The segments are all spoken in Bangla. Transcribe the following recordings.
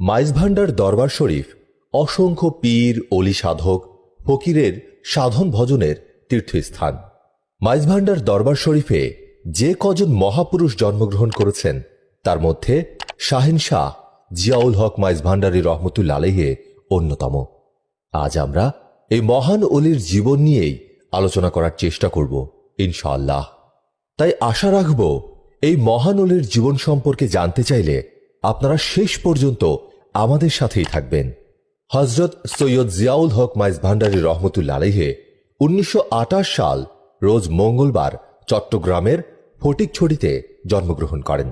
মাইজভান্ডার দরবার শরীফ অসংখ্য পীর অলি সাধক ফকিরের সাধন ভজনের তীর্থস্থান। মাইজভান্ডার দরবার শরীফে যে কজন মহাপুরুষ জন্মগ্রহণ করেছেন তার মধ্যে শাহিন শাহ জিয়াউল হক মাইজভান্ডারী রহমতুল্লাহ আলাইহি অন্যতম। আজ আমরা এই মহান অলির জীবন নিয়েই আলোচনা করার চেষ্টা করব ইনশাআল্লাহ। তাই আশা রাখব এই মহান অলির জীবন সম্পর্কে জানতে চাইলে আপনারা শেষ পর্যন্ত আমাদের সাথেই থাকবেন। হযরত সৈয়দ জিয়াউল হক মাইজভান্ডারী রহমতুল্লাহ আলাইহি 1928 সাল রোজ মঙ্গলবার চট্টগ্রামের ফটিকছড়িতে জন্মগ্রহণ করেন।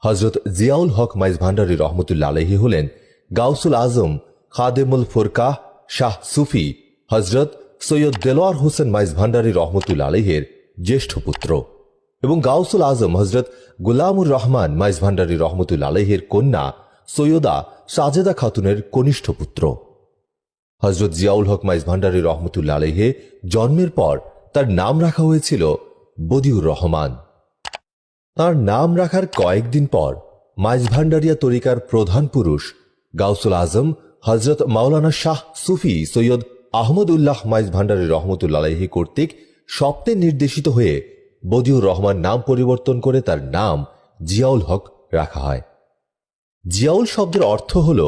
হযরত জিয়াউল হক মাইজভান্ডারী রহমতুল্লাহ আলাইহি হলেন গাউসুল আজম খাদেমুল ফুরকাহ শাহ সুফি হযরত সৈয়দ দেলোয়ার হোসেন মাইজভান্ডারী রহমতুল্লাহ আলাইহির জ্যেষ্ঠ পুত্র এবং গাউসুল আজম হযরত গুলামুর রহমান মাইজভান্ডারী রহমতুল্লাহ আলাইহির কন্যা সৈয়দা সাজেদা খাতুনের কনিষ্ঠ পুত্র। হযরত জিয়াউল হক মাইজভান্ডারী রহমতুল্লাহ আলাইহি জন্মের পর তার নাম রাখা হয়েছিল বদিউর রহমান। তার নাম রাখার কয়েকদিন পর মাইজভান্ডারিয়া তরিকার প্রধান পুরুষ গাউসুল আজম হযরত মাওলানা শাহ সুফি সৈয়দ আহমদুল্লাহ মাইজভান্ডারী রহমতুল্লাহ আলাইহি কর্তৃক স্বপ্নে নির্দেশিত হয়ে বদিউর রহমান নাম পরিবর্তন করে তার নাম জিয়াউল হক রাখা হয়। জিয়াউল শব্দের অর্থ হল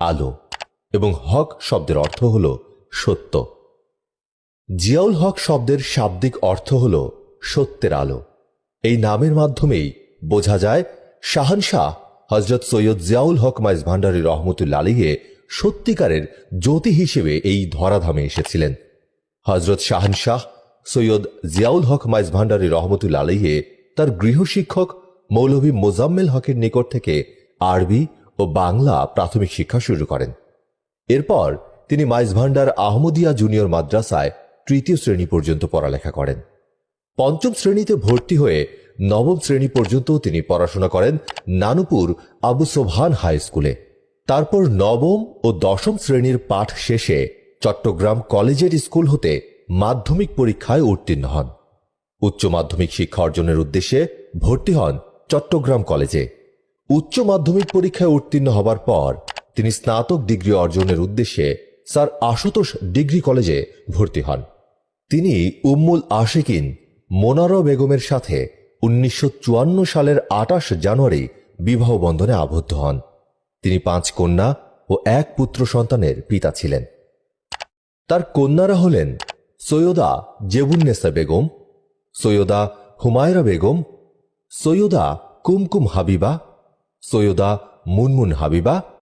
আলো এবং হক শব্দের অর্থ হল সত্য। জিয়াউল হক শব্দের শাব্দিক অর্থ হল সত্যের আলো। এই নামের মাধ্যমেই বোঝা যায় শাহানশাহ হযরত সৈয়দ জিয়াউল হক মাইজভান্ডারী রহমতুল্লাহ আলাইহি সত্যিকারের জ্যোতি হিসেবে এই ধরাধামে এসেছিলেন। হযরত শাহানশাহ সৈয়দ জিয়াউল হক মাইজভান্ডারী রহমতুল্লাহ আলাইহি তার গৃহশিক্ষক মৌলভী মোজাম্মেল হকের নিকট থেকে আরবি ও বাংলা প্রাথমিক শিক্ষা শুরু করেন। এরপর তিনি মাইজভান্ডার আহমদিয়া জুনিয়র মাদ্রাসায় তৃতীয় শ্রেণী পর্যন্ত পড়ালেখা করেন। পঞ্চম শ্রেণীতে ভর্তি হয়ে নবম শ্রেণী পর্যন্ত তিনি পড়াশোনা করেন নানুপুর আবু সোবহান হাই স্কুলে। তারপর নবম ও দশম শ্রেণীর পাঠ শেষে চট্টগ্রাম কলেজিয়েট স্কুল হতে মাধ্যমিক পরীক্ষায় উত্তীর্ণ হন। উচ্চ মাধ্যমিক শিক্ষা অর্জনের উদ্দেশ্যে ভর্তি হন চট্টগ্রাম কলেজে। উচ্চ মাধ্যমিক পরীক্ষায় উত্তীর্ণ হবার পর তিনি স্নাতক ডিগ্রি অর্জনের উদ্দেশ্যে স্যার আশুতোষ ডিগ্রি কলেজে ভর্তি হন। তিনি উম্মুল আশিকিন মোনারা বেগমের সাথে 1954 সালের 28 জানুয়ারি বিবাহ বন্ধনে আবদ্ধ হন। তিনি 5 কন্যা ও 1 পুত্র সন্তানের পিতা ছিলেন। তার কন্যারা হলেন সৈয়দা জেবুন্নেসা বেগম, সৈয়দা হুমায়রা বেগম, সৈয়দা কুমকুম হাবিবা, সৈয়দা মুনমুন হাবিবা